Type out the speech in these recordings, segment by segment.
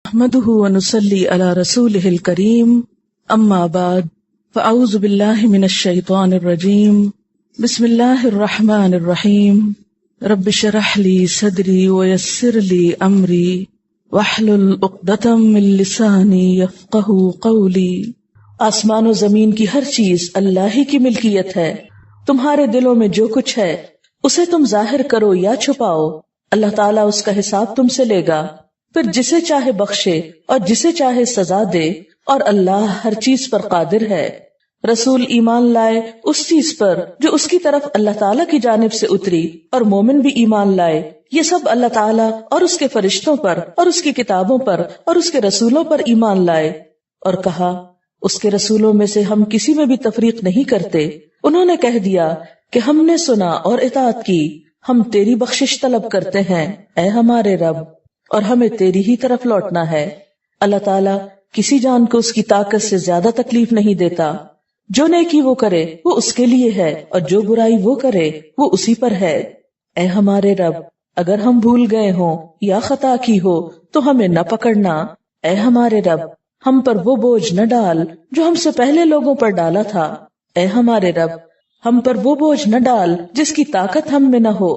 نحمده ونصلي على رسوله الكريم اما بعد فاعوذ بالله من الشيطان الرجيم بسم الله الرحمن الرحيم رب اشرح لي صدري ويسر لي امري واحلل عقدة من لساني يفقهوا قولي۔ آسمان و زمین کی ہر چیز اللہ ہی کی ملکیت ہے، تمہارے دلوں میں جو کچھ ہے اسے تم ظاہر کرو یا چھپاؤ، اللہ تعالیٰ اس کا حساب تم سے لے گا، پھر جسے چاہے بخشے اور جسے چاہے سزا دے، اور اللہ ہر چیز پر قادر ہے۔ رسول ایمان لائے اس چیز پر جو اس کی طرف اللہ تعالیٰ کی جانب سے اتری، اور مومن بھی ایمان لائے، یہ سب اللہ تعالیٰ اور اس کے فرشتوں پر اور اس کی کتابوں پر اور اس کے رسولوں پر ایمان لائے، اور کہا اس کے رسولوں میں سے ہم کسی میں بھی تفریق نہیں کرتے۔ انہوں نے کہہ دیا کہ ہم نے سنا اور اطاعت کی، ہم تیری بخشش طلب کرتے ہیں اے ہمارے رب، اور ہمیں تیری ہی طرف لوٹنا ہے۔ اللہ تعالیٰ کسی جان کو اس کی طاقت سے زیادہ تکلیف نہیں دیتا، جو نیکی وہ کرے وہ اس کے لیے ہے، اور جو برائی وہ کرے وہ اسی پر ہے۔ اے ہمارے رب، اگر ہم بھول گئے ہوں یا خطا کی ہو تو ہمیں نہ پکڑنا۔ اے ہمارے رب، ہم پر وہ بوجھ نہ ڈال جو ہم سے پہلے لوگوں پر ڈالا تھا۔ اے ہمارے رب، ہم پر وہ بوجھ نہ ڈال جس کی طاقت ہم میں نہ ہو،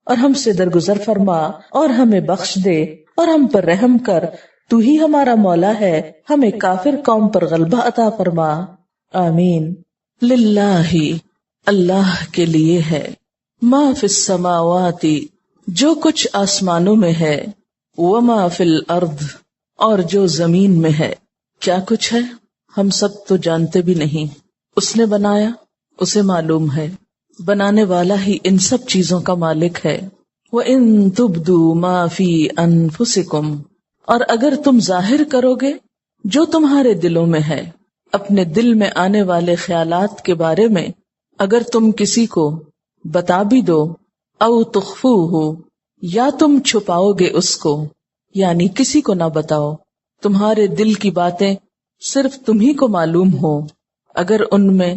اور ہم سے درگزر فرما اور ہمیں بخش دے اور ہم پر رحم کر، تو ہی ہمارا مولا ہے، ہمیں کافر قوم پر غلبہ عطا فرما۔ آمین۔ للہ، اللہ کے لیے ہے، ما فی السماوات، جو کچھ آسمانوں میں ہے، وما فی الارض، اور جو زمین میں ہے۔ کیا کچھ ہے ہم سب تو جانتے بھی نہیں، اس نے بنایا اسے معلوم ہے، بنانے والا ہی ان سب چیزوں کا مالک ہے۔ وَإِن تُبْدُوا مَا فِي أَنفُسِكُمْ، اور اگر تم ظاہر کرو گے جو تمہارے دلوں میں ہے، اپنے دل میں آنے والے خیالات کے بارے میں اگر تم کسی کو بتا بھی دو، او تخفوہ، یا تم چھپاؤ گے اس کو، یعنی کسی کو نہ بتاؤ، تمہارے دل کی باتیں صرف تمہیں کو معلوم ہو، اگر ان میں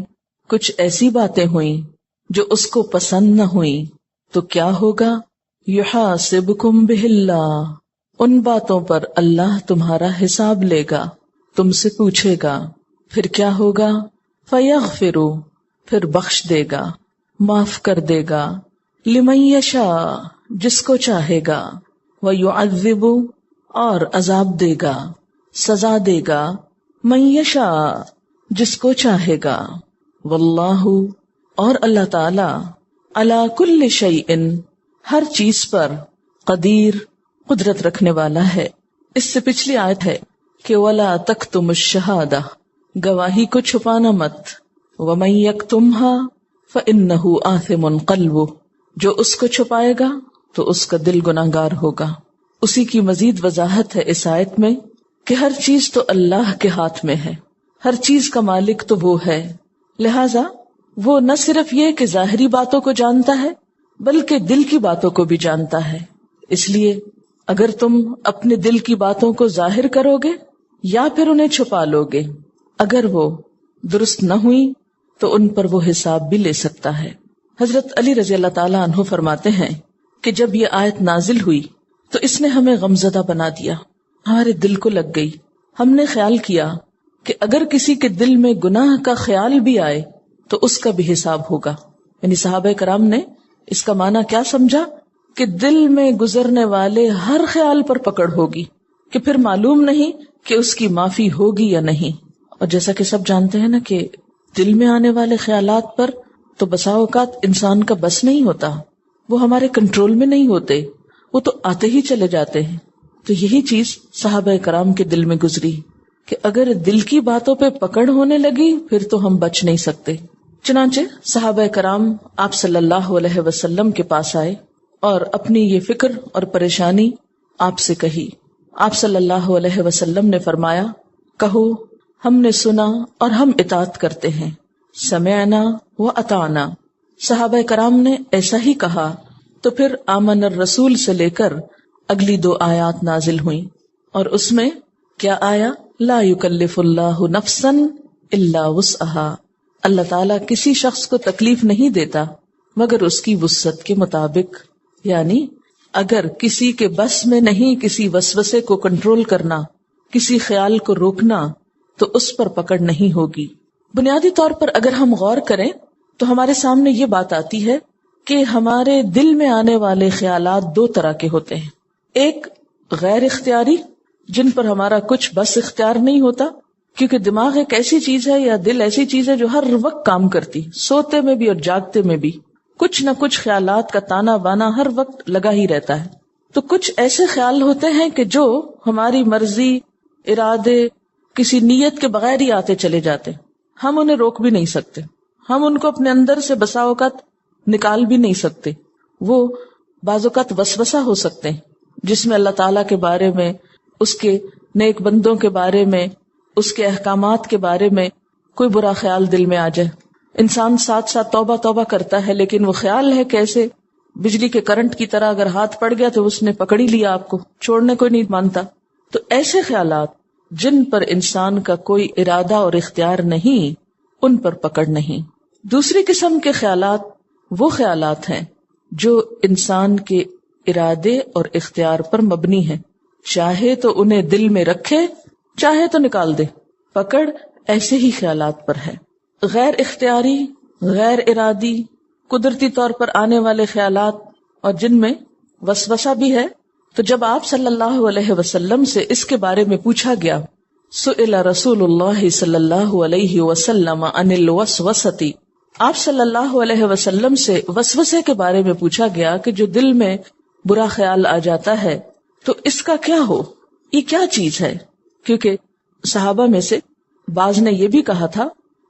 کچھ ایسی باتیں ہوئیں جو اس کو پسند نہ ہوئیں تو کیا ہوگا؟ یحاسبکم بہ اللہ، ان باتوں پر اللہ تمہارا حساب لے گا، تم سے پوچھے گا، پھر کیا ہوگا؟ فیغفر، پھر بخش دے گا، معاف کر دے گا، لمن یشاء، جس کو چاہے گا، ویعذب، اور عذاب دے گا، سزا دے گا، من یشاء، جس کو چاہے گا، واللہ، اور اللہ تعالی، علی کل شیء، ہر چیز پر، قدیر، قدرت رکھنے والا ہے۔ اس سے پچھلی آیت ہے کہ ولا تکتم الشہادہ، گواہی کو چھپانا مت، ومن یکتمھا فانہ آثم قلبہ، جو اس کو چھپائے گا تو اس کا دل گناہگار ہوگا۔ اسی کی مزید وضاحت ہے اس آیت میں کہ ہر چیز تو اللہ کے ہاتھ میں ہے، ہر چیز کا مالک تو وہ ہے، لہذا وہ نہ صرف یہ کہ ظاہری باتوں کو جانتا ہے بلکہ دل کی باتوں کو بھی جانتا ہے۔ اس لیے اگر تم اپنے دل کی باتوں کو ظاہر کرو گے یا پھر انہیں چھپا لو گے، اگر وہ درست نہ ہوئی تو ان پر وہ حساب بھی لے سکتا ہے۔ حضرت علی رضی اللہ تعالیٰ عنہ فرماتے ہیں کہ جب یہ آیت نازل ہوئی تو اس نے ہمیں غمزدہ بنا دیا، ہمارے دل کو لگ گئی۔ ہم نے خیال کیا کہ اگر کسی کے دل میں گناہ کا خیال بھی آئے تو اس کا بھی حساب ہوگا۔ یعنی صحابہ کرام نے اس کا معنی کیا سمجھا کہ دل میں گزرنے والے ہر خیال پر پکڑ ہوگی، کہ پھر معلوم نہیں کہ اس کی معافی ہوگی یا نہیں۔ اور جیسا کہ سب جانتے ہیں نا کہ دل میں آنے والے خیالات پر تو بسا اوقات انسان کا بس نہیں ہوتا، وہ ہمارے کنٹرول میں نہیں ہوتے، وہ تو آتے ہی چلے جاتے ہیں۔ تو یہی چیز صحابہ کرام کے دل میں گزری کہ اگر دل کی باتوں پہ پکڑ ہونے لگی پھر تو ہم بچ نہیں سکتے۔ چنانچہ صحابہ کرام آپ صلی اللہ علیہ وسلم کے پاس آئے اور اپنی یہ فکر اور پریشانی آپ سے کہی۔ آپ صلی اللہ علیہ وسلم نے فرمایا، کہو ہم نے سنا اور ہم اطاعت کرتے ہیں، سمعنا و اطعنا۔ صحابہ کرام نے ایسا ہی کہا تو پھر آمن الرسول سے لے کر اگلی 2 آیات نازل ہوئیں، اور اس میں کیا آیا؟ لا یکلف اللہ نفسا الا وسعہا، اللہ تعالیٰ کسی شخص کو تکلیف نہیں دیتا مگر اس کی وسعت کے مطابق۔ یعنی اگر کسی کے بس میں نہیں کسی وسوسے کو کنٹرول کرنا کسی خیال کو روکنا تو اس پر پکڑ نہیں ہوگی۔ بنیادی طور پر اگر ہم غور کریں تو ہمارے سامنے یہ بات آتی ہے کہ ہمارے دل میں آنے والے خیالات دو طرح کے ہوتے ہیں۔ ایک غیر اختیاری، جن پر ہمارا کچھ بس اختیار نہیں ہوتا، کیونکہ دماغ ایک ایسی چیز ہے یا دل ایسی چیز ہے جو ہر وقت کام کرتی، سوتے میں بھی اور جاگتے میں بھی کچھ نہ کچھ خیالات کا تانا بانا ہر وقت لگا ہی رہتا ہے۔ تو کچھ ایسے خیال ہوتے ہیں کہ جو ہماری مرضی، ارادے، کسی نیت کے بغیر ہی آتے چلے جاتے، ہم انہیں روک بھی نہیں سکتے، ہم ان کو اپنے اندر سے بسا اوقات نکال بھی نہیں سکتے۔ وہ بعض اوقات وسوسہ ہو سکتے ہیں جس میں اللہ تعالیٰ کے بارے میں، اس کے نیک بندوں کے بارے میں، اس کے احکامات کے بارے میں کوئی برا خیال دل میں آ جائے۔ انسان ساتھ ساتھ توبہ کرتا ہے، لیکن وہ خیال ہے کیسے بجلی کے کرنٹ کی طرح اگر ہاتھ پڑ گیا تو اس نے پکڑ ہی لیا، آپ کو چھوڑنے کو نہیں مانتا۔ تو ایسے خیالات جن پر انسان کا کوئی ارادہ اور اختیار نہیں، ان پر پکڑ نہیں۔ دوسری قسم کے خیالات وہ خیالات ہیں جو انسان کے ارادے اور اختیار پر مبنی ہیں، چاہے تو انہیں دل میں رکھے، چاہے تو نکال دے، پکڑ ایسے ہی خیالات پر ہے۔ غیر اختیاری، غیر ارادی، قدرتی طور پر آنے والے خیالات اور جن میں وسوسہ بھی ہے، تو جب آپ صلی اللہ علیہ وسلم سے اس کے بارے میں پوچھا گیا، سئل رسول اللہ صلی اللہ علیہ وسلم عن الوسوسۃ، آپ صلی اللہ علیہ وسلم سے وسوسے کے بارے میں پوچھا گیا کہ جو دل میں برا خیال آ جاتا ہے تو اس کا کیا ہو، یہ کیا چیز ہے؟ کیونکہ صحابہ میں سے بعض نے یہ بھی کہا تھا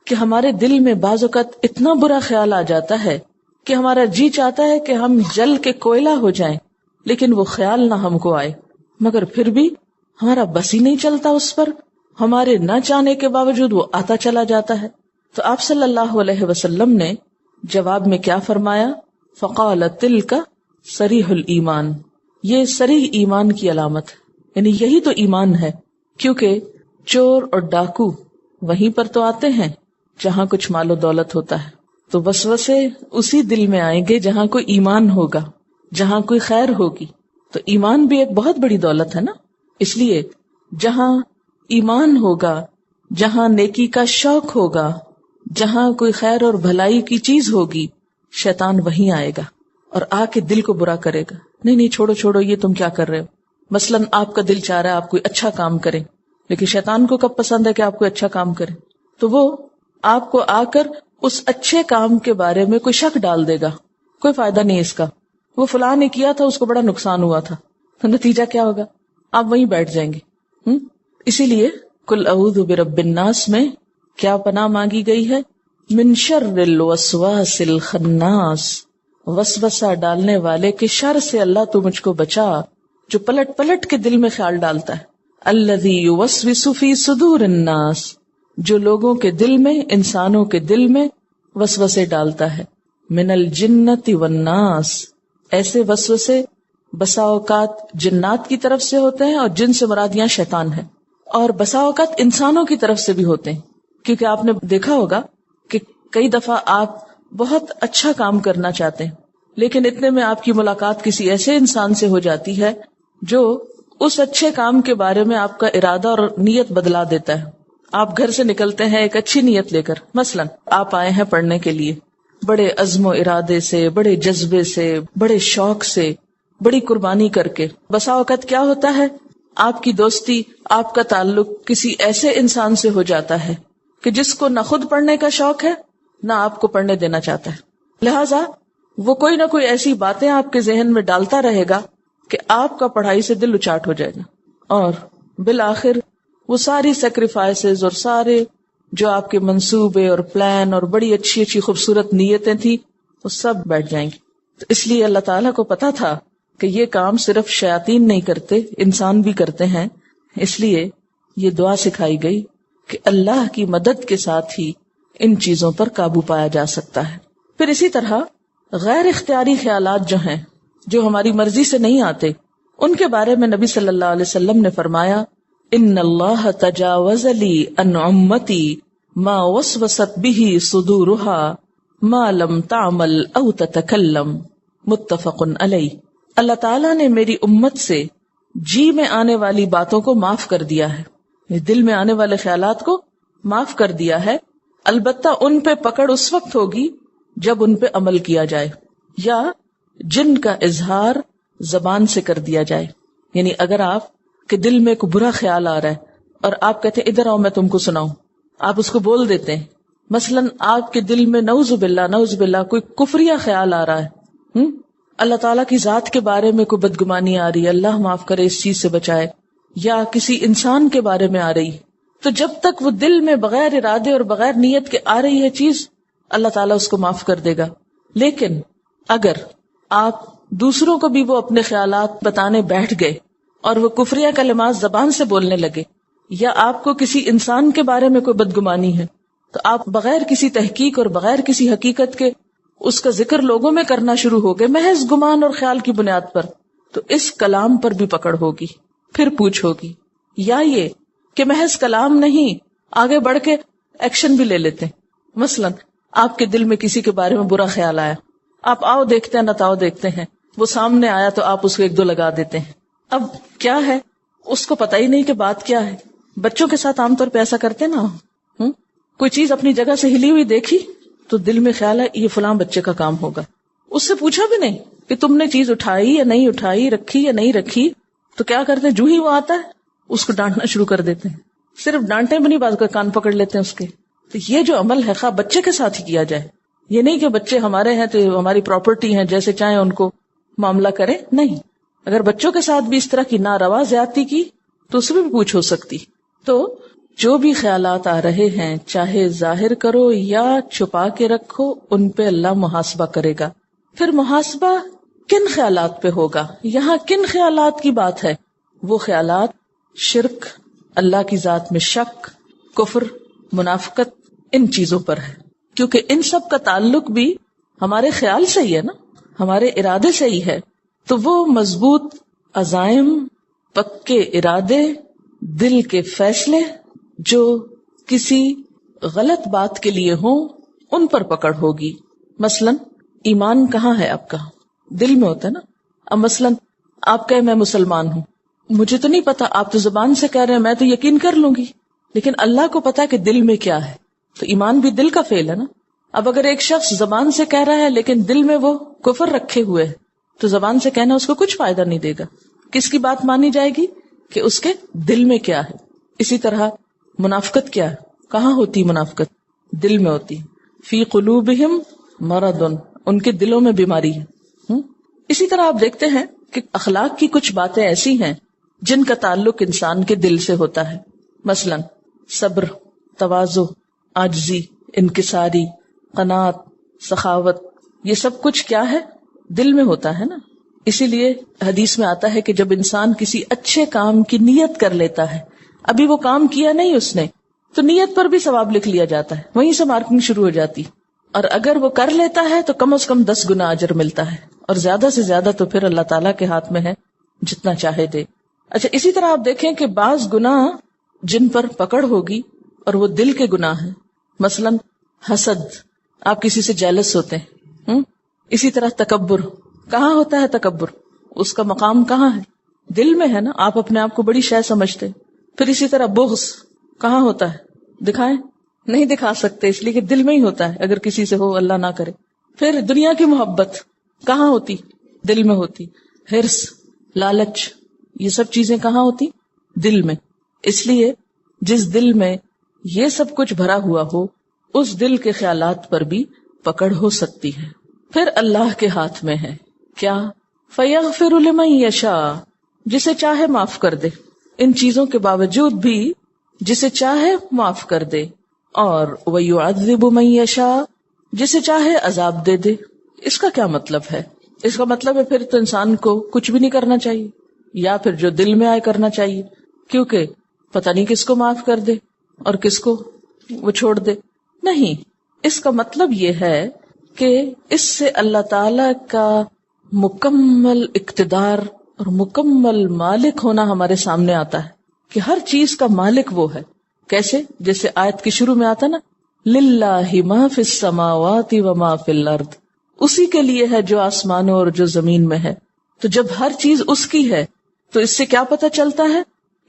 کہ ہمارے دل میں بعض اوقات اتنا برا خیال آ جاتا ہے کہ ہمارا جی چاہتا ہے کہ ہم جل کے کوئلہ ہو جائیں، لیکن وہ خیال نہ ہم کو آئے، مگر پھر بھی ہمارا بس ہی نہیں چلتا اس پر، ہمارے نہ چاہنے کے باوجود وہ آتا چلا جاتا ہے۔ تو آپ صلی اللہ علیہ وسلم نے جواب میں کیا فرمایا؟ فقال تلک صریح الایمان، یہ صریح ایمان کی علامت ہے، یعنی یہی تو ایمان ہے، کیونکہ چور اور ڈاکو وہیں پر تو آتے ہیں جہاں کچھ مال و دولت ہوتا ہے، تو وسوسے اسی دل میں آئیں گے جہاں کوئی ایمان ہوگا، جہاں کوئی خیر ہوگی۔ تو ایمان بھی ایک بہت بڑی دولت ہے نا، اس لیے جہاں ایمان ہوگا، جہاں نیکی کا شوق ہوگا، جہاں کوئی خیر اور بھلائی کی چیز ہوگی، شیطان وہیں آئے گا اور آ کے دل کو برا کرے گا، نہیں چھوڑو یہ تم کیا کر رہے ہو۔ مثلاً آپ کا دل چاہ رہا ہے آپ کوئی اچھا کام کریں، لیکن شیطان کو کب پسند ہے کہ آپ کوئی اچھا کام کریں؟ تو وہ آپ کو آ کر اس اچھے کام کے بارے میں کوئی شک ڈال دے گا، کوئی فائدہ نہیں اس کا، وہ فلاں نے کیا تھا، اس کو بڑا نقصان ہوا تھا، تو نتیجہ کیا ہوگا؟ آپ وہیں بیٹھ جائیں گے۔ اسی لیے قل اعوذ برب الناس میں کیا پناہ مانگی گئی ہے؟ من شر الوسواس الخناس، وسوسہ ڈالنے والے کے شر سے اللہ تو مجھ کو بچا، جو پلٹ پلٹ کے دل میں خیال ڈالتا ہے۔ الذی یوسوس فی صدور الناس، جو لوگوں کے دل میں، انسانوں کے دل میں وسوسے ڈالتا ہے۔ من الجنۃ والناس، ایسے وسوسے بسا اوقات جنات کی طرف سے ہوتے ہیں اور جن سے مراد یہاں شیطان ہے، اور بسا اوقات انسانوں کی طرف سے بھی ہوتے ہیں، کیونکہ آپ نے دیکھا ہوگا کہ کئی دفعہ آپ بہت اچھا کام کرنا چاہتے ہیں، لیکن اتنے میں آپ کی ملاقات کسی ایسے انسان سے ہو جاتی ہے جو اس اچھے کام کے بارے میں آپ کا ارادہ اور نیت بدلا دیتا ہے۔ آپ گھر سے نکلتے ہیں ایک اچھی نیت لے کر، مثلا آپ آئے ہیں پڑھنے کے لیے، بڑے عزم و ارادے سے، بڑے جذبے سے، بڑے شوق سے، بڑی قربانی کر کے، بسا اوقات کیا ہوتا ہے آپ کی دوستی، آپ کا تعلق کسی ایسے انسان سے ہو جاتا ہے کہ جس کو نہ خود پڑھنے کا شوق ہے نہ آپ کو پڑھنے دینا چاہتا ہے، لہٰذا وہ کوئی نہ کوئی ایسی باتیں آپ کے ذہن میں ڈالتا رہے گا کہ آپ کا پڑھائی سے دل اچاٹ ہو جائے گا، اور بالآخر وہ ساری سیکریفائسز اور سارے جو آپ کے منصوبے اور پلان اور بڑی اچھی اچھی خوبصورت نیتیں تھیں وہ سب بیٹھ جائیں گی۔ تو اس لیے اللہ تعالیٰ کو پتا تھا کہ یہ کام صرف شیاطین نہیں کرتے، انسان بھی کرتے ہیں، اس لیے یہ دعا سکھائی گئی کہ اللہ کی مدد کے ساتھ ہی ان چیزوں پر قابو پایا جا سکتا ہے۔ پھر اسی طرح غیر اختیاری خیالات جو ہیں، جو ہماری مرضی سے نہیں آتے، ان کے بارے میں نبی صلی اللہ علیہ وسلم نے فرمایا، ان اللہ تجاوز لی عن امتی ما وسوست به صدورها ما لم تعمل او تتکلم، متفق علیہ۔ اللہ تعالیٰ نے میری امت سے جی میں آنے والی باتوں کو معاف کر دیا ہے، دل میں آنے والے خیالات کو معاف کر دیا ہے، البتہ ان پہ پکڑ اس وقت ہوگی جب ان پہ عمل کیا جائے یا جن کا اظہار زبان سے کر دیا جائے. یعنی اگر آپ کے دل میں کوئی برا خیال آ رہا ہے اور آپ کہتے ہیں ادھر آؤ میں تم کو سناؤں، آپ اس کو بول دیتے ہیں. مثلا آپ کے دل میں نعوذ باللہ کوئی کفریہ خیال آ رہا ہے، اللہ تعالیٰ کی ذات کے بارے میں کوئی بدگمانی آ رہی ہے، اللہ معاف کرے اس چیز سے بچائے، یا کسی انسان کے بارے میں آ رہی، تو جب تک وہ دل میں بغیر ارادے اور بغیر نیت کے آ رہی ہے چیز، اللہ تعالیٰ اس کو معاف کر دے گا. لیکن اگر آپ دوسروں کو بھی وہ اپنے خیالات بتانے بیٹھ گئے اور وہ کفریہ کلمات زبان سے بولنے لگے، یا آپ کو کسی انسان کے بارے میں کوئی بدگمانی ہے، تو آپ بغیر کسی تحقیق اور بغیر کسی حقیقت کے اس کا ذکر لوگوں میں کرنا شروع ہو گئے محض گمان اور خیال کی بنیاد پر، تو اس کلام پر بھی پکڑ ہوگی، پھر پوچھ ہوگی. یا یہ کہ محض کلام نہیں، آگے بڑھ کے ایکشن بھی لے لیتے ہیں. مثلا آپ کے دل میں کسی کے بارے میں برا خیال آیا، آپ آؤ دیکھتے ہیں نتاؤ دیکھتے ہیں، وہ سامنے آیا تو آپ اس کو ایک دو لگا دیتے ہیں. اب کیا ہے، اس کو پتہ ہی نہیں کہ بات کیا ہے. بچوں کے ساتھ عام طور پہ ایسا کرتے نا، کوئی چیز اپنی جگہ سے ہلی ہوئی دیکھی تو دل میں خیال ہے یہ فلاں بچے کا کام ہوگا، اس سے پوچھا بھی نہیں کہ تم نے چیز اٹھائی یا نہیں اٹھائی، رکھی یا نہیں رکھی، تو کیا کرتے ہیں جو ہی وہ آتا ہے اس کو ڈانٹنا شروع کر دیتے ہیں. صرف ڈانٹے بھی نہیں، بات کا کان پکڑ لیتے ہیں اس کے. تو یہ جو عمل ہے خواہ بچے کے ساتھ ہی کیا جائے، یہ نہیں کہ بچے ہمارے ہیں تو ہماری پراپرٹی ہیں جیسے چاہیں ان کو معاملہ کریں، نہیں. اگر بچوں کے ساتھ بھی اس طرح کی ناروا زیادتی کی تو اس میں بھی پوچھ ہو سکتی. تو جو بھی خیالات آ رہے ہیں چاہے ظاہر کرو یا چھپا کے رکھو، ان پہ اللہ محاسبہ کرے گا. پھر محاسبہ کن خیالات پہ ہوگا؟ یہاں کن خیالات کی بات ہے؟ وہ خیالات شرک، اللہ کی ذات میں شک، کفر، منافقت، ان چیزوں پر ہے، کیونکہ ان سب کا تعلق بھی ہمارے خیال سے ہی ہے نا، ہمارے ارادے سے ہی ہے. تو وہ مضبوط عزائم، پکے ارادے، دل کے فیصلے جو کسی غلط بات کے لیے ہوں، ان پر پکڑ ہوگی. مثلا ایمان کہاں ہے آپ کا؟ دل میں ہوتا ہے نا. اب مثلا آپ کہے میں مسلمان ہوں، مجھے تو نہیں پتا، آپ تو زبان سے کہہ رہے ہیں، میں تو یقین کر لوں گی، لیکن اللہ کو پتا کہ دل میں کیا ہے. تو ایمان بھی دل کا فعل ہے نا. اب اگر ایک شخص زبان سے کہہ رہا ہے لیکن دل میں وہ کفر رکھے ہوئے ہے، تو زبان سے کہنا اس کو کچھ فائدہ نہیں دے گا. کس کی بات مانی جائے گی؟ کہ اس کے دل میں کیا ہے. اسی طرح منافقت کیا ہے؟ کہاں ہوتی منافقت؟ دل میں ہوتی. فی قلوبہم مرض، ان کے دلوں میں بیماری ہے. اسی طرح آپ دیکھتے ہیں کہ اخلاق کی کچھ باتیں ایسی ہیں جن کا تعلق انسان کے دل سے ہوتا ہے. مثلا صبر، تواضع، عاجزی، انکساری، قناعت، سخاوت، یہ سب کچھ کیا ہے؟ دل میں ہوتا ہے نا. اسی لیے حدیث میں آتا ہے کہ جب انسان کسی اچھے کام کی نیت کر لیتا ہے، ابھی وہ کام کیا نہیں اس نے، تو نیت پر بھی ثواب لکھ لیا جاتا ہے، وہیں سے مارکنگ شروع ہو جاتی. اور اگر وہ کر لیتا ہے تو کم از کم 10 گنا اجر ملتا ہے، اور زیادہ سے زیادہ تو پھر اللہ تعالیٰ کے ہاتھ میں ہے، جتنا چاہے دے. اچھا، اسی طرح آپ دیکھیں کہ بعض گناہ جن پر پکڑ ہوگی اور وہ دل کے گناہ ہیں. مثلا حسد، آپ کسی سے جیلس ہوتے ہیں. اسی طرح تکبر، کہاں ہوتا ہے تکبر؟ اس کا مقام کہاں ہے؟ دل میں ہے نا. آپ اپنے آپ کو بڑی شے سمجھتے. پھر اسی طرح بغض کہاں ہوتا ہے؟ دکھائیں؟ نہیں دکھا سکتے، اس لیے کہ دل میں ہی ہوتا ہے، اگر کسی سے ہو، اللہ نہ کرے. پھر دنیا کی محبت کہاں ہوتی؟ دل میں ہوتی. حرص، لالچ، یہ سب چیزیں کہاں ہوتی؟ دل میں. اس لیے جس دل میں یہ سب کچھ بھرا ہوا ہو، اس دل کے خیالات پر بھی پکڑ ہو سکتی ہے. پھر اللہ کے ہاتھ میں ہے کیا؟ فَيَغْفِرُ لِمَن يَشَاءُ، جسے چاہے معاف کر دے. ان چیزوں کے باوجود بھی جسے چاہے معاف کر دے. اور وَيُعَذِّبُ مَن يَشَاءُ، جسے چاہے عذاب دے دے. اس کا کیا مطلب ہے؟ اس کا مطلب ہے پھر تو انسان کو کچھ بھی نہیں کرنا چاہیے، یا پھر جو دل میں آئے کرنا چاہیے، کیونکہ پتہ نہیں کس کو معاف کر دے اور کس کو وہ چھوڑ دے. نہیں، اس کا مطلب یہ ہے کہ اس سے اللہ تعالی کا مکمل اقتدار اور مکمل مالک ہونا ہمارے سامنے آتا ہے کہ ہر چیز کا مالک وہ ہے. کیسے؟ جیسے آیت کے شروع میں آتا نا، للہ ما فی السماوات وما فی الارض، اسی کے لیے ہے جو آسمانوں اور جو زمین میں ہے. تو جب ہر چیز اس کی ہے تو اس سے کیا پتہ چلتا ہے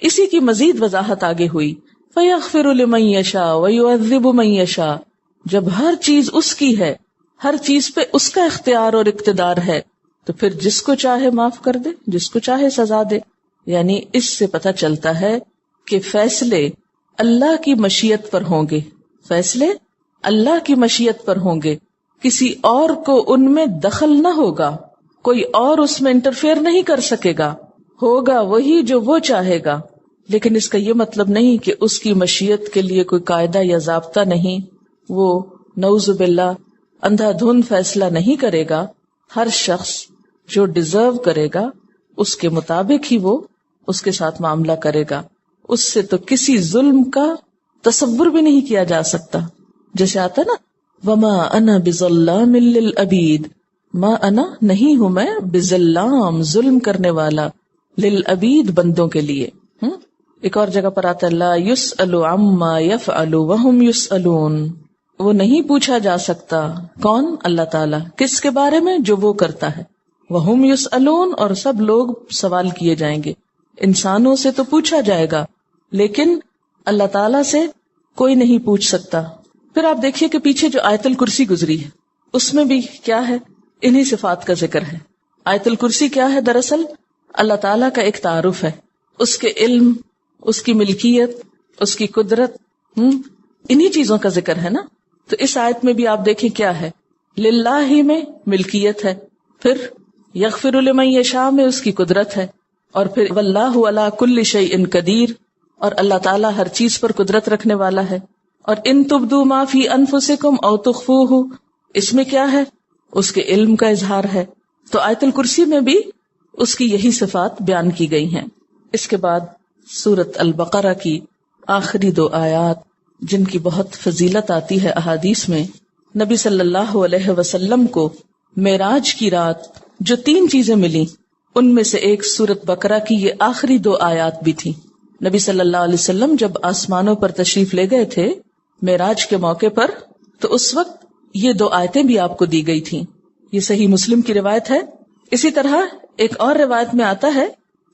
اسی کی مزید وضاحت آگے ہوئی، فَيَغْفِرُ لِمَن يَشَاءُ وَيُعَذِّبُ مَن يَشَاءُ، جب ہر چیز اس کی ہے، ہر چیز پہ اس کا اختیار اور اقتدار ہے، تو پھر جس کو چاہے معاف کر دے، جس کو چاہے سزا دے. یعنی اس سے پتہ چلتا ہے کہ فیصلے اللہ کی مشیت پر ہوں گے، فیصلے اللہ کی مشیت پر ہوں گے، کسی اور کو ان میں دخل نہ ہوگا، کوئی اور اس میں انٹرفیئر نہیں کر سکے گا، ہوگا وہی جو وہ چاہے گا. لیکن اس کا یہ مطلب نہیں کہ اس کی مشیت کے لیے کوئی قاعدہ یا ضابطہ نہیں، وہ نعوذ باللہ اندھا دھند فیصلہ نہیں کرے گا. ہر شخص جو ڈیزرو کرے گا اس کے مطابق ہی وہ اس کے ساتھ معاملہ کرے گا. اس سے تو کسی ظلم کا تصور بھی نہیں کیا جا سکتا. جیسے آتا نا وما انا بظلام للعبید، ما انا نہیں ہوں میں بظلام ظلم کرنے والا، للعبید بندوں کے لیے. ایک اور جگہ پر آتا ہے لا یسأل عما یفعل وہم یسألون، وہ نہیں پوچھا جا سکتا. کون؟ اللہ تعالیٰ. کس کے بارے میں؟ جو وہ کرتا ہے. وہم یسألون، اور سب لوگ سوال کیے جائیں گے. انسانوں سے تو پوچھا جائے گا لیکن اللہ تعالیٰ سے کوئی نہیں پوچھ سکتا. پھر آپ دیکھیے کہ پیچھے جو آیت الکرسی گزری ہے اس میں بھی کیا ہے؟ انہی صفات کا ذکر ہے. آیت الکرسی کیا ہے؟ دراصل اللہ تعالیٰ کا ایک تعارف ہے، اس کے علم، اس کی ملکیت، اس کی قدرت، انہی چیزوں کا ذکر ہے نا. تو اس آیت میں بھی آپ دیکھیں کیا ہے، للہ ہی میں ملکیت ہے، پھر یغفر لمن یشاء میں اس کی قدرت ہے، اور پھر واللہ علی کل شیء قدیر، اور اللہ تعالیٰ ہر چیز پر قدرت رکھنے والا ہے. اور ان تبدوا ما فی انفسکم او تخفوہ، اس میں کیا ہے؟ اس کے علم کا اظہار ہے. تو آیت الکرسی میں بھی اس کی یہی صفات بیان کی گئی ہیں. اس کے بعد سورۃ البقرہ کی آخری 2 آیات جن کی بہت فضیلت آتی ہے احادیث میں. نبی صلی اللہ علیہ وسلم کو معراج کی رات جو 3 چیزیں ملی ان میں سے ایک سورۃ بقرہ کی یہ آخری 2 آیات بھی تھی. نبی صلی اللہ علیہ وسلم جب آسمانوں پر تشریف لے گئے تھے معراج کے موقع پر، تو اس وقت یہ 2 آیتیں بھی آپ کو دی گئی تھیں. یہ صحیح مسلم کی روایت ہے. اسی طرح ایک اور روایت میں آتا ہے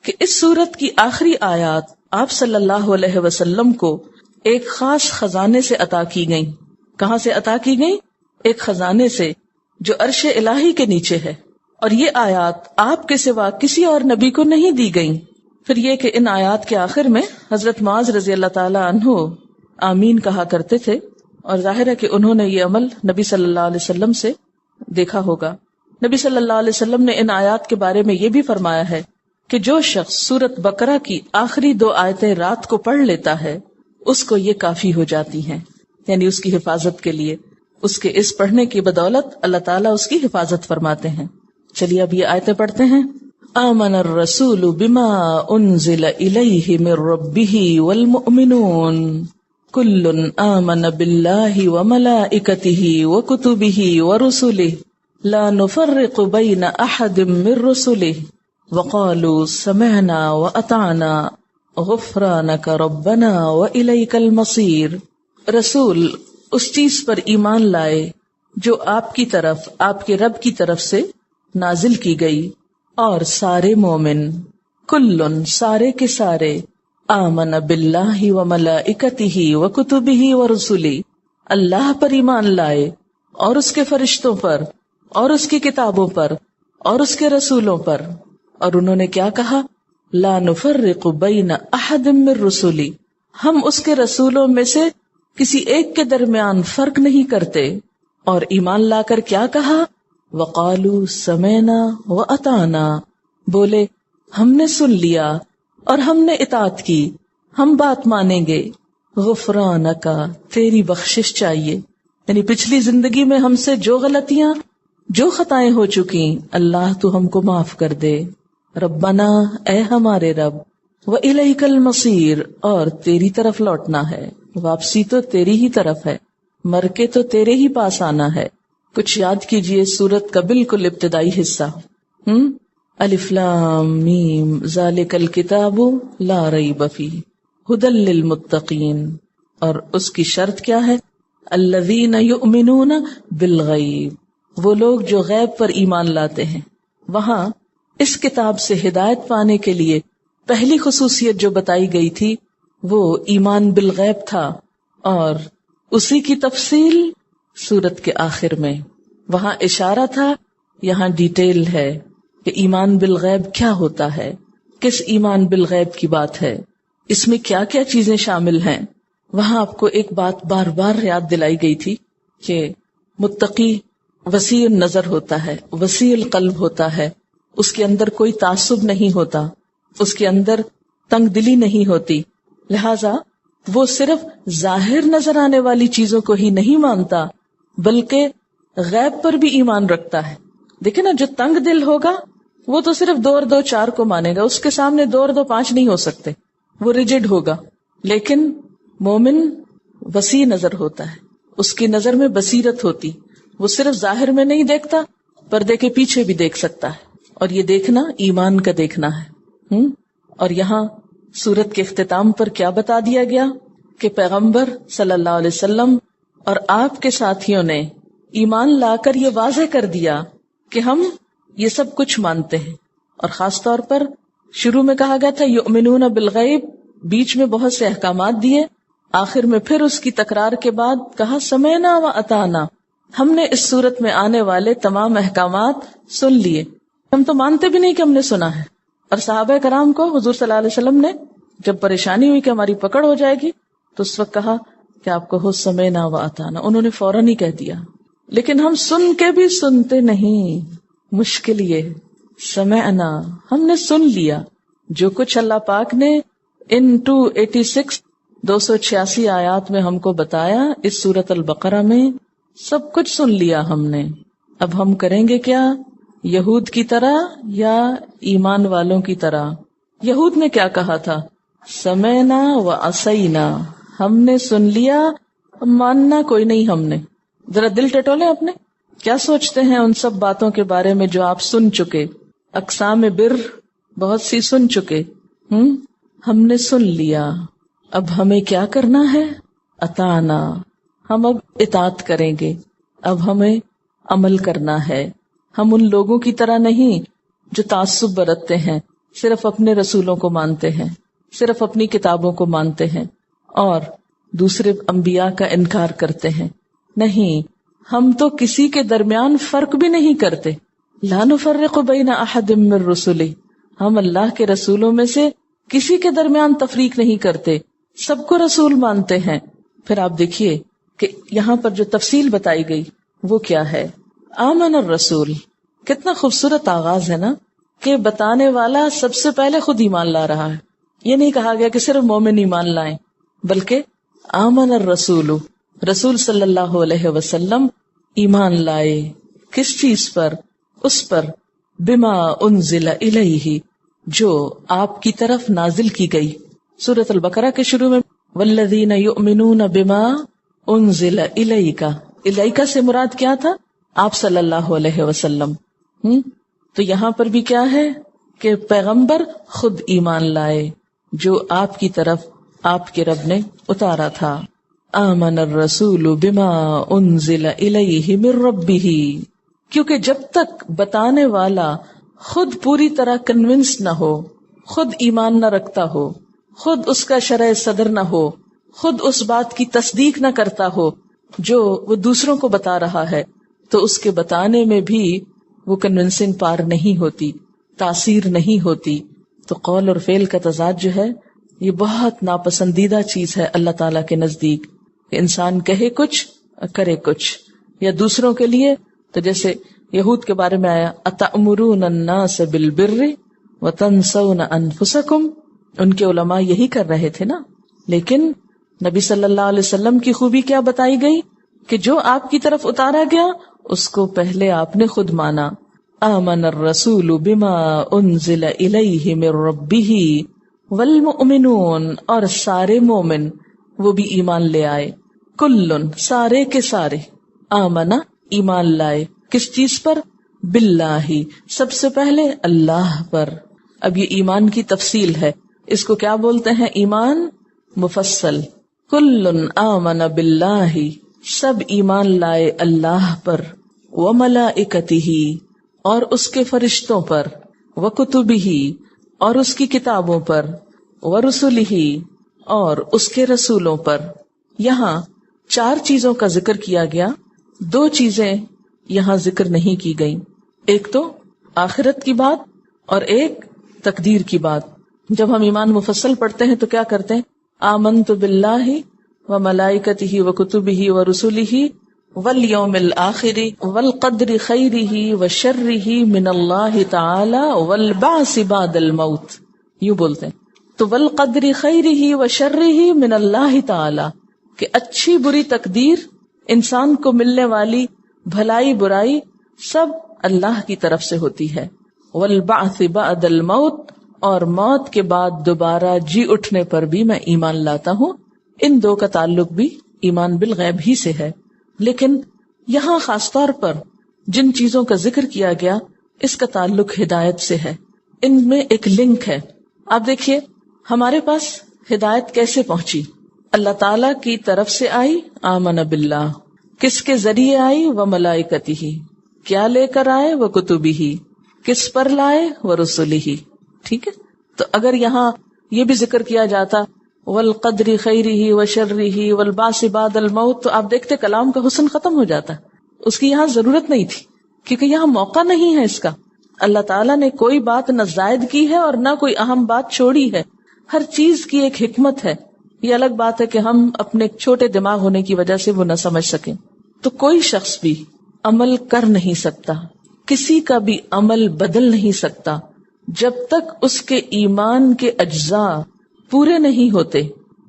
کہ اس سورت کی آخری آیات آپ صلی اللہ علیہ وسلم کو ایک خاص خزانے سے عطا کی گئیں. کہاں سے عطا کی گئیں؟ ایک خزانے سے جو عرش الہی کے نیچے ہے، اور یہ آیات آپ کے سوا کسی اور نبی کو نہیں دی گئیں. پھر یہ کہ ان آیات کے آخر میں حضرت معاذ رضی اللہ تعالی عنہ آمین کہا کرتے تھے، اور ظاہر ہے کہ انہوں نے یہ عمل نبی صلی اللہ علیہ وسلم سے دیکھا ہوگا. نبی صلی اللہ علیہ وسلم نے ان آیات کے بارے میں یہ بھی فرمایا ہے کہ جو شخص سورۃ بقرہ کی آخری 2 آیتیں رات کو پڑھ لیتا ہے اس کو یہ کافی ہو جاتی ہیں، یعنی اس کی حفاظت کے لیے. اس کے اس پڑھنے کی بدولت اللہ تعالیٰ اس کی حفاظت فرماتے ہیں. چلیے اب یہ آیتیں پڑھتے ہیں. آمن الرسول بما انزل الیہ من ربہ والمؤمنون کل آمن باللہ وملائکتہ وکتبہ ورسلہ لا نفرق بین احد من رسلہ وقالوا سمعنا واطعنا غفرانک ربنا والیک المصیر. رسول اس چیز پر ایمان لائے جو آپ کی طرف، آپ کے رب کی طرف سے نازل کی گئی، اور سارے مومن، کلن سارے کے سارے، آمن باللہ وملائکتہ وکتبہ ورسلہ اللہ پر ایمان لائے اور اس کے فرشتوں پر اور اس کی کتابوں پر اور اس کے رسولوں پر. اور انہوں نے کیا کہا؟ لا نفرق بین احد من رسلی، ہم اس کے رسولوں میں سے کسی ایک کے درمیان فرق نہیں کرتے. اور ایمان لا کر کیا کہا؟ وقالوا سمعنا واطعنا، بولے ہم نے سن لیا اور ہم نے اطاعت کی، ہم بات مانیں گے. غفرانک، تیری بخشش چاہیے، یعنی پچھلی زندگی میں ہم سے جو غلطیاں، جو خطائیں ہو چکی، اللہ تو ہم کو معاف کر دے. ربنا، اے ہمارے رب، وإلیک المصیر، اور تیری طرف لوٹنا ہے، واپسی تو تیری ہی طرف ہے، مر کے تو تیرے ہی پاس آنا ہے. کچھ یاد کیجئے سورت کا بالکل ابتدائی حصہ. الف لام میم ذالک الکتاب لا ریب فیہ ھدی للمتقین، اور اس کی شرط کیا ہے؟ الذین یؤمنون بالغیب، وہ لوگ جو غیب پر ایمان لاتے ہیں. وہاں اس کتاب سے ہدایت پانے کے لیے پہلی خصوصیت جو بتائی گئی تھی وہ ایمان بالغیب تھا، اور اسی کی تفصیل سورت کے آخر میں، وہاں اشارہ تھا، یہاں ڈیٹیل ہے کہ ایمان بالغیب کیا ہوتا ہے، کس ایمان بالغیب کی بات ہے، اس میں کیا کیا چیزیں شامل ہیں۔ وہاں آپ کو ایک بات بار بار یاد دلائی گئی تھی کہ متقی وسیع النظر ہوتا ہے، وسیع القلب ہوتا ہے، اس کے اندر کوئی تعصب نہیں ہوتا، اس کے اندر تنگ دلی نہیں ہوتی، لہذا وہ صرف ظاہر نظر آنے والی چیزوں کو ہی نہیں مانتا بلکہ غیب پر بھی ایمان رکھتا ہے۔ دیکھیں نا، جو تنگ دل ہوگا وہ تو صرف 2 اور 2 4 کو مانے گا، اس کے سامنے 2 اور 2 5 نہیں ہو سکتے، وہ ریجڈ ہوگا۔ لیکن مومن وسیع نظر ہوتا ہے، اس کی نظر میں بصیرت ہوتی، وہ صرف ظاہر میں نہیں دیکھتا، پردے کے پیچھے بھی دیکھ سکتا ہے، اور یہ دیکھنا ایمان کا دیکھنا ہے۔ اور یہاں سورت کے اختتام پر کیا بتا دیا گیا کہ پیغمبر صلی اللہ علیہ وسلم اور آپ کے ساتھیوں نے ایمان لا کر یہ واضح کر دیا کہ ہم یہ سب کچھ مانتے ہیں، اور خاص طور پر شروع میں کہا گیا تھا یؤمنون بالغیب، بیچ میں بہت سے احکامات دیے، آخر میں پھر اس کی تکرار کے بعد کہا سمعنا و اطعنا، ہم نے اس صورت میں آنے والے تمام احکامات سن لیے، ہم تو مانتے بھی نہیں کہ ہم نے سنا ہے۔ اور صحابہ کرام کو حضور صلی اللہ علیہ وسلم نے جب پریشانی ہوئی کہ ہماری پکڑ ہو جائے گی تو اس وقت کہا کہ آپ کو سمعنا و اطعنا، انہوں نے فوراً ہی کہہ دیا، لیکن ہم سن کے بھی سنتے نہیں، مشکل یہ سمعنا، ہم نے سن لیا جو کچھ اللہ پاک نے ان 286 آیات میں ہم کو بتایا، اس سورت البقرہ میں سب کچھ سن لیا ہم نے، اب ہم کریں گے کیا؟ یہود کی طرح یا ایمان والوں کی طرح؟ یہود نے کیا کہا تھا؟ سمعنا و عصینا، ہم نے سن لیا، ماننا کوئی نہیں ہم نے۔ ذرا دل ٹٹولے اپنے، کیا سوچتے ہیں ان سب باتوں کے بارے میں جو آپ سن چکے؟ اقسام بر بہت سی سن چکے، ہم نے سن لیا، اب ہمیں کیا کرنا ہے؟ اطعنا، ہم اب اطاعت کریں گے، اب ہمیں عمل کرنا ہے۔ ہم ان لوگوں کی طرح نہیں جو تعصب برتتے ہیں، صرف اپنے رسولوں کو مانتے ہیں، صرف اپنی کتابوں کو مانتے ہیں اور دوسرے انبیاء کا انکار کرتے ہیں۔ نہیں، ہم تو کسی کے درمیان فرق بھی نہیں کرتے، لا نفرق بین احد من رسلہ، ہم اللہ کے رسولوں میں سے کسی کے درمیان تفریق نہیں کرتے، سب کو رسول مانتے ہیں۔ پھر آپ دیکھیے کہ یہاں پر جو تفصیل بتائی گئی وہ کیا ہے؟ آمن الرسول، کتنا خوبصورت آغاز ہے نا، کہ بتانے والا سب سے پہلے خود ایمان لا رہا ہے۔ یہ نہیں کہا گیا کہ صرف مومن ایمان لائیں، بلکہ آمن الرسول، رسول صلی اللہ علیہ وسلم ایمان لائے، کس چیز پر؟ اس پر بما انزل الیہ، جو آپ کی طرف نازل کی گئی۔ سورۃ البقرہ کے شروع میں والذین یؤمنون بما انزل الیک، الیک سے مراد کیا تھا؟ آپ صلی اللہ علیہ وسلم۔ تو یہاں پر بھی کیا ہے کہ پیغمبر خود ایمان لائے جو آپ کی طرف آپ کے رب نے اتارا تھا۔ آمن الرسول بما انزل الیہ من ربہ، کیونکہ جب تک بتانے والا خود پوری طرح کنونس نہ ہو، خود ایمان نہ رکھتا ہو، خود اس کا شرح صدر نہ ہو، خود اس بات کی تصدیق نہ کرتا ہو جو وہ دوسروں کو بتا رہا ہے، تو اس کے بتانے میں بھی وہ کنونسنگ پار نہیں ہوتی، تاثیر نہیں ہوتی۔ تو قول اور فعل کا تضاد جو ہے یہ بہت ناپسندیدہ چیز ہے اللہ تعالیٰ کے نزدیک، کہ انسان کہے کچھ کرے کچھ، یا دوسروں کے لیے تو جیسے یہود کے بارے میں آیا اتأمرون الناس بالبر وتنسون انفسکم، ان کے علماء یہی کر رہے تھے نا۔ لیکن نبی صلی اللہ علیہ وسلم کی خوبی کیا بتائی گئی کہ جو آپ کی طرف اتارا گیا اس کو پہلے آپ نے خود مانا۔ آمن الرسول بما انزل الیہ من ربہ والمؤمنون، اور سارے مومن وہ بھی ایمان لے آئے، کلن سارے کے سارے، آمنا ایمان لائے، کس چیز پر؟ باللہ، سب سے پہلے اللہ پر۔ اب یہ ایمان کی تفصیل ہے، اس کو کیا بولتے ہیں؟ ایمان مفصل۔ کلن آمن باللہ، سب ایمان لائے اللہ پر، وملائکتہ، اور اس کے فرشتوں پر، وکتبہ، اور اس کی کتابوں پر، ورسلہ اور اس کے رسولوں پر. یہاں 4 چیزوں کا ذکر کیا گیا، 2 چیزیں یہاں ذکر نہیں کی گئیں. ایک تو آخرت کی بات اور ایک تقدیر کی بات. جب ہم ایمان مفصل پڑھتے ہیں تو کیا کرتے ہیں؟ آمنت باللہ و ملائکتہ و کتبہ و رسلہ والیوم الآخر والقدر خیرہ و شرہ من اللہ تعالی والبعث بعد الموت. یوں بولتے ہیں. تو والقدر خیرہ و شرہ من اللہ تعالی، کہ اچھی بری تقدیر، انسان کو ملنے والی بھلائی برائی سب اللہ کی طرف سے ہوتی ہے. والبعث بعد الموت، اور موت کے بعد دوبارہ جی اٹھنے پر بھی میں ایمان لاتا ہوں. ان 2 کا تعلق بھی ایمان بالغیب ہی سے ہے. لیکن یہاں خاص طور پر جن چیزوں کا ذکر کیا گیا اس کا تعلق ہدایت سے ہے. ان میں ایک لنک ہے. آپ دیکھیے ہمارے پاس ہدایت کیسے پہنچی؟ اللہ تعالی کی طرف سے آئی، آمن باللہ. کس کے ذریعے آئی؟ وملائکتہ. کیا لے کر آئے؟ وکتبہ. کس پر لائے؟ ورسلہ. ٹھیک ہے. تو اگر یہاں یہ بھی ذکر کیا جاتا والقدر خیرہ وشرہ والبعث بعد الموت، تو آپ دیکھتے کلام کا حسن ختم ہو جاتا. اس کی یہاں ضرورت نہیں تھی، کیونکہ یہاں موقع نہیں ہے اس کا. اللہ تعالیٰ نے کوئی بات نہ زائد کی ہے اور نہ کوئی اہم بات چھوڑی ہے. ہر چیز کی ایک حکمت ہے. یہ الگ بات ہے کہ ہم اپنے چھوٹے دماغ ہونے کی وجہ سے وہ نہ سمجھ سکیں. تو کوئی شخص بھی عمل کر نہیں سکتا، کسی کا بھی عمل بدل نہیں سکتا جب تک اس کے ایمان کے اجزاء پورے نہیں ہوتے.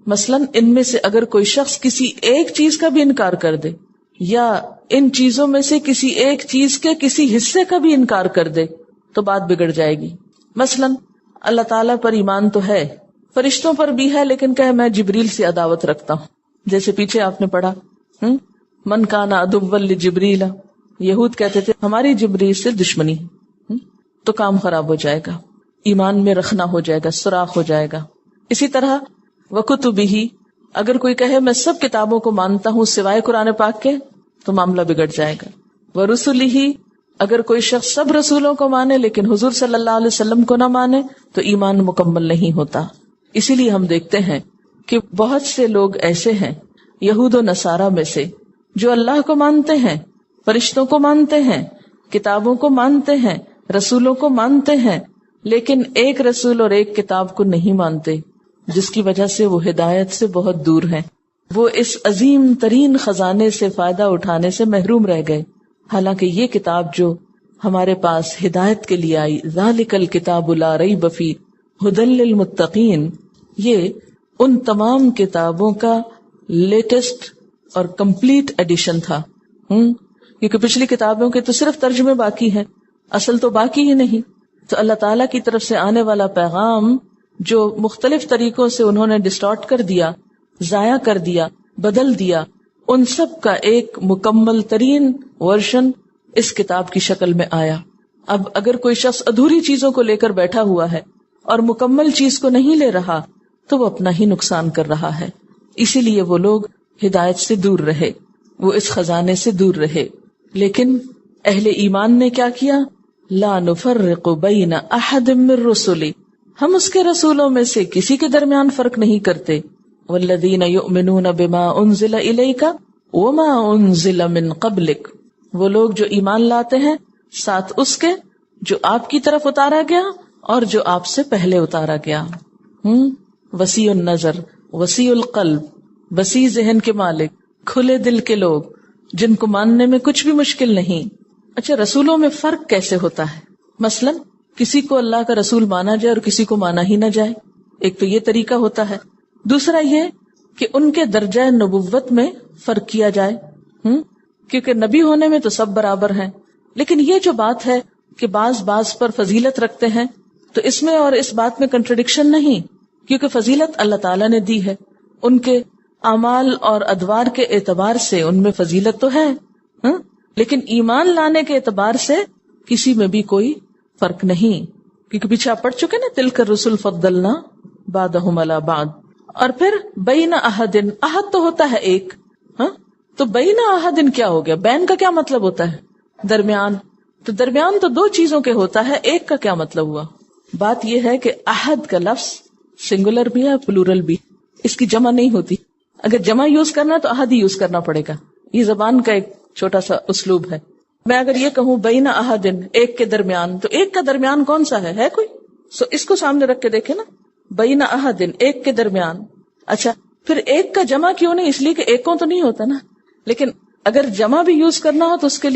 مثلا ان میں سے اگر کوئی شخص کسی ایک چیز کا بھی انکار کر دے، یا ان چیزوں میں سے کسی ایک چیز کے کسی حصے کا بھی انکار کر دے، تو بات بگڑ جائے گی. مثلا اللہ تعالیٰ پر ایمان تو ہے، فرشتوں پر بھی ہے، لیکن کہ میں جبریل سے عداوت رکھتا ہوں. جیسے پیچھے آپ نے پڑھا من کان عدوا لجبریل، یہود کہتے تھے ہماری جبریل سے دشمنی ہے. تو کام خراب ہو جائے گا، ایمان میں رکھنا ہو جائے گا، سوراخ ہو جائے گا. اسی طرح وکتبہ، اگر کوئی کہے میں سب کتابوں کو مانتا ہوں سوائے قرآن پاک کے، تو معاملہ بگڑ جائے گا. ورسلہ، اگر کوئی شخص سب رسولوں کو مانے لیکن حضور صلی اللہ علیہ وسلم کو نہ مانے تو ایمان مکمل نہیں ہوتا. اسی لیے ہم دیکھتے ہیں کہ بہت سے لوگ ایسے ہیں یہود و نصارہ میں سے جو اللہ کو مانتے ہیں، فرشتوں کو مانتے ہیں، کتابوں کو مانتے ہیں، رسولوں کو مانتے ہیں، لیکن ایک رسول اور ایک کتاب کو نہیں مانتے، جس کی وجہ سے وہ ہدایت سے بہت دور ہیں. وہ اس عظیم ترین خزانے سے فائدہ اٹھانے سے محروم رہ گئے. حالانکہ یہ کتاب جو ہمارے پاس ہدایت کے لیے آئی، ذالک الکتاب لا ریب فیہ ھدی للمتقین، یہ ان تمام کتابوں کا لیٹسٹ اور کمپلیٹ ایڈیشن تھا. کیونکہ پچھلی کتابوں کے تو صرف ترجمے باقی ہیں، اصل تو باقی ہی نہیں. تو اللہ تعالیٰ کی طرف سے آنے والا پیغام جو مختلف طریقوں سے انہوں نے ڈسٹارٹ کر دیا، ضائع کر دیا، بدل دیا، ان سب کا ایک مکمل ترین ورژن اس کتاب کی شکل میں آیا. اب اگر کوئی شخص ادھوری چیزوں کو لے کر بیٹھا ہوا ہے اور مکمل چیز کو نہیں لے رہا تو وہ اپنا ہی نقصان کر رہا ہے. اسی لیے وہ لوگ ہدایت سے دور رہے، وہ اس خزانے سے دور رہے. لیکن اہل ایمان نے کیا کیا؟ لا نفرق بین احد من رسلی، ہم اس کے رسولوں میں سے کسی کے درمیان فرق نہیں کرتے. والذین یؤمنون بما انزل الیک وما انزل من قبلک، وہ لوگ جو ایمان لاتے ہیں ساتھ اس کے جو آپ کی طرف اتارا گیا اور جو آپ سے پہلے اتارا گیا. وسیع النظر، وسیع القلب، وسیع ذہن کے مالک، کھلے دل کے لوگ جن کو ماننے میں کچھ بھی مشکل نہیں. اچھا، رسولوں میں فرق کیسے ہوتا ہے؟ مثلا کسی کو اللہ کا رسول مانا جائے اور کسی کو مانا ہی نہ جائے. ایک تو یہ طریقہ ہوتا ہے. دوسرا یہ کہ ان کے درجہ نبوت میں فرق کیا جائے، کیونکہ نبی ہونے میں تو سب برابر ہیں. لیکن یہ جو بات ہے کہ بعض پر فضیلت رکھتے ہیں، تو اس میں اور اس بات میں کنٹرڈکشن نہیں، کیونکہ فضیلت اللہ تعالیٰ نے دی ہے. ان کے اعمال اور ادوار کے اعتبار سے ان میں فضیلت تو ہے، لیکن ایمان لانے کے اعتبار سے کسی میں بھی کوئی فرق نہیں. کیونکہ پیچھے آپ پڑھ چکے نا، تلک الرسل فضلنا بعضهم علی بعض. اور پھر بین احدن، احد تو ہوتا ہے ایک، تو بین احدن کیا ہو گیا؟ بین کا کیا مطلب ہوتا ہے؟ درمیان. تو درمیان تو دو چیزوں کے ہوتا ہے، ایک کا کیا مطلب ہوا؟ بات یہ ہے کہ احد کا لفظ سنگولر بھی ہے پلورل بھی، اس کی جمع نہیں ہوتی. اگر جمع یوز کرنا تو احد ہی یوز کرنا پڑے گا. یہ زبان کا ایک چھوٹا سا اسلوب ہے. میں اگر یہ کہوں بین احدن، ایک کے درمیان، تو ایک کا درمیان کون سا ہے کوئی؟ سو اس کو سامنے رکھ کے دیکھیں نا، بین احدن، ایک کے درمیان. اچھا پھر ایک کا جمع کیوں نہیں؟ اس لیے کہ ایکوں تو نہیں ہوتا نا. لیکن اگر جمع بھی یوز کرنا ہو تو اس کے لیے